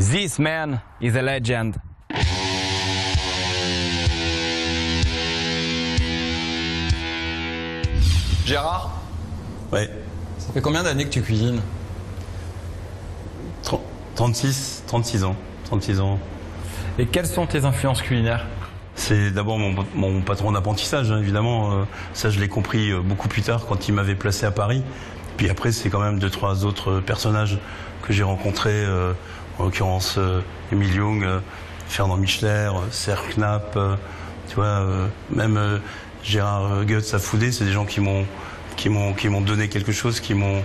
This man is a legend. Gérard, Ouais, ça fait combien d'années que tu cuisines? 36 ans. 36 ans. Et quelles sont tes influences culinaires? C'est d'abord mon patron d'apprentissage, hein, évidemment. Ça, je l'ai compris beaucoup plus tard quand il m'avait placé à Paris. Puis après, c'est quand même 2-3 autres personnages que j'ai rencontrés, en l'occurrence Émile Young, Fernand Michler, Serge Knapp, tu vois, même Gérard Goetz à Foodé, c'est des gens qui m'ont donné quelque chose, qui m'ont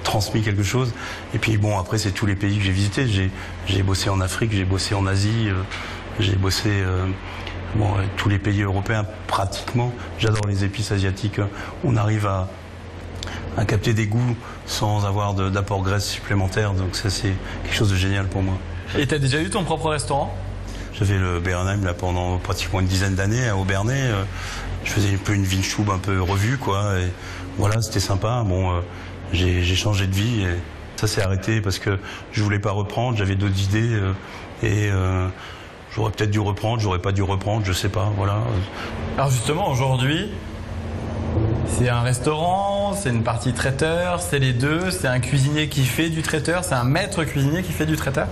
transmis quelque chose. Et puis bon, après, c'est tous les pays que j'ai visités. J'ai bossé en Afrique, j'ai bossé en Asie, j'ai bossé tous les pays européens pratiquement. J'adore les épices asiatiques. On arrive à capter des goûts sans avoir d'apport graisse supplémentaire. Donc ça, c'est quelque chose de génial pour moi. Et tu as déjà eu ton propre restaurant? J'avais le Bernheim là pendant pratiquement une dizaine d'années à Aubernais. Je faisais un peu une Weinstube un peu revue, quoi. Et voilà, c'était sympa. Bon, j'ai changé de vie et ça s'est arrêté parce que je voulais pas reprendre. J'avais d'autres idées j'aurais peut-être dû reprendre, j'aurais pas dû reprendre, je sais pas. Voilà. Alors justement, aujourd'hui, c'est un restaurant, c'est une partie traiteur, c'est les deux, c'est un cuisinier qui fait du traiteur, c'est un maître cuisinier qui fait du traiteur?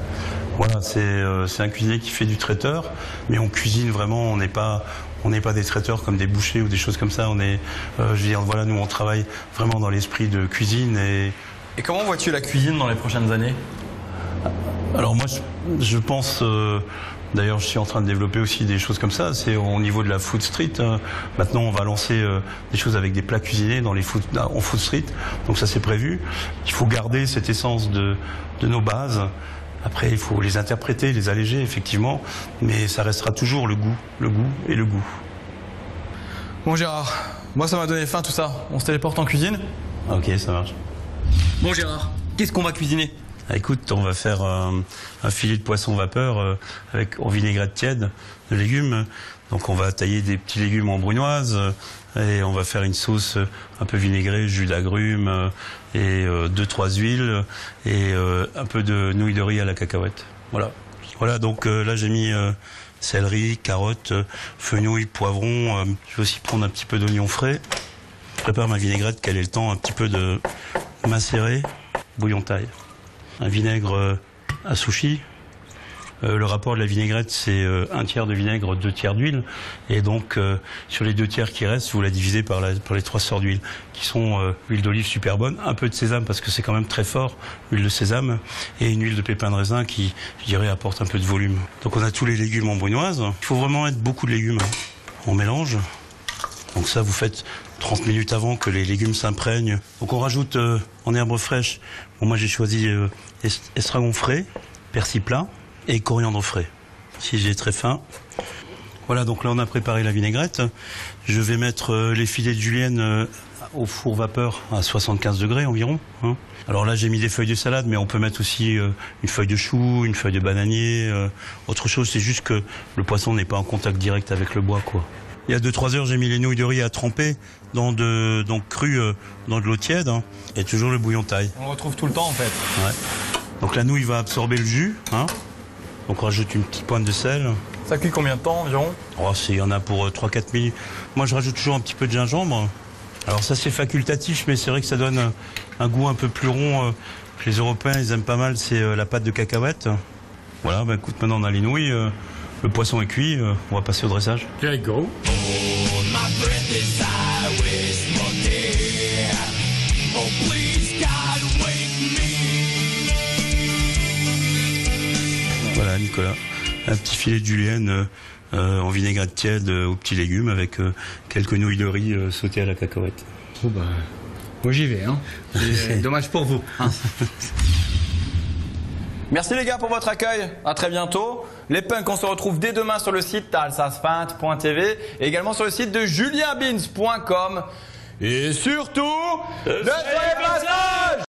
Voilà, c'est un cuisinier qui fait du traiteur, mais on cuisine vraiment, on n'est pas des traiteurs comme des bouchers ou des choses comme ça. On est, je veux dire, voilà, nous on travaille vraiment dans l'esprit de cuisine. Et comment vois-tu la cuisine dans les prochaines années? Alors moi, je pense, d'ailleurs je suis en train de développer aussi des choses comme ça, c'est au niveau de la food street. Maintenant on va lancer des choses avec des plats cuisinés en food street, donc ça c'est prévu. Il faut garder cette essence de nos bases. Après, il faut les interpréter, les alléger, effectivement, mais ça restera toujours le goût et le goût. Bon Gérard, moi ça m'a donné faim tout ça. On se téléporte en cuisine? Ok, ça marche. Bon Gérard, qu'est-ce qu'on va cuisiner? Ah, écoute, on va faire un filet de poisson vapeur en vinaigrette tiède de légumes. Donc on va tailler des petits légumes en brunoise et on va faire une sauce un peu vinaigrée, jus d'agrumes et 2-3 huiles et un peu de nouilles de riz à la cacahuète. Voilà. Voilà, donc là j'ai mis céleri, carottes, fenouil, poivron. Je vais aussi prendre un petit peu d'oignon frais. Je prépare ma vinaigrette qu'elle ait le temps un petit peu de macérer. Bouillon taille. Un vinaigre à sushi. Le rapport de la vinaigrette, c'est 1 tiers de vinaigre, 2 tiers d'huile. Et donc, sur les 2 tiers qui restent, vous la divisez par les 3 sorts d'huile, qui sont huile d'olive super bonne, un peu de sésame parce que c'est quand même très fort, huile de sésame, et une huile de pépin de raisin qui, je dirais, apporte un peu de volume. Donc on a tous les légumes en brunoise. Il faut vraiment mettre beaucoup de légumes. On mélange. Donc ça, vous faites 30 minutes avant que les légumes s'imprègnent. Donc on rajoute en herbes fraîches. Bon, moi j'ai choisi estragon frais, persil plat et coriandre frais. Si j'ai très faim. Voilà, donc là on a préparé la vinaigrette. Je vais mettre les filets de julienne au four vapeur à 75 degrés environ. Hein. Alors là j'ai mis des feuilles de salade, mais on peut mettre aussi une feuille de chou, une feuille de bananier. Autre chose, c'est juste que le poisson n'est pas en contact direct avec le bois, quoi. Il y a 2-3 heures, j'ai mis les nouilles de riz à tremper dans de l'eau tiède. Hein. Et toujours le bouillon taille. On le retrouve tout le temps en fait. Ouais. Donc la nouille va absorber le jus. Hein. Donc on rajoute une petite pointe de sel. Ça cuit combien de temps environ? Oh, il y en a pour 3-4 minutes. Moi je rajoute toujours un petit peu de gingembre. Alors ça c'est facultatif, mais c'est vrai que ça donne un goût un peu plus rond. Les Européens ils aiment pas mal, c'est la pâte de cacahuète. Voilà, bah écoute, maintenant on a les nouilles. Le poisson est cuit, on va passer au dressage. Here I go. Voilà Nicolas, un petit filet de julienne en vinaigrette tiède aux petits légumes avec quelques nouilles de riz sautées à la cacahuète. Oh bah, moi j'y vais, hein. Dommage pour vous. Hein. Merci les gars pour votre accueil, à très bientôt. Les punks, on se retrouve dès demain sur le site alsacefeinte.tv et également sur le site de julienbeans.com. Et surtout, ne soyez pas sages!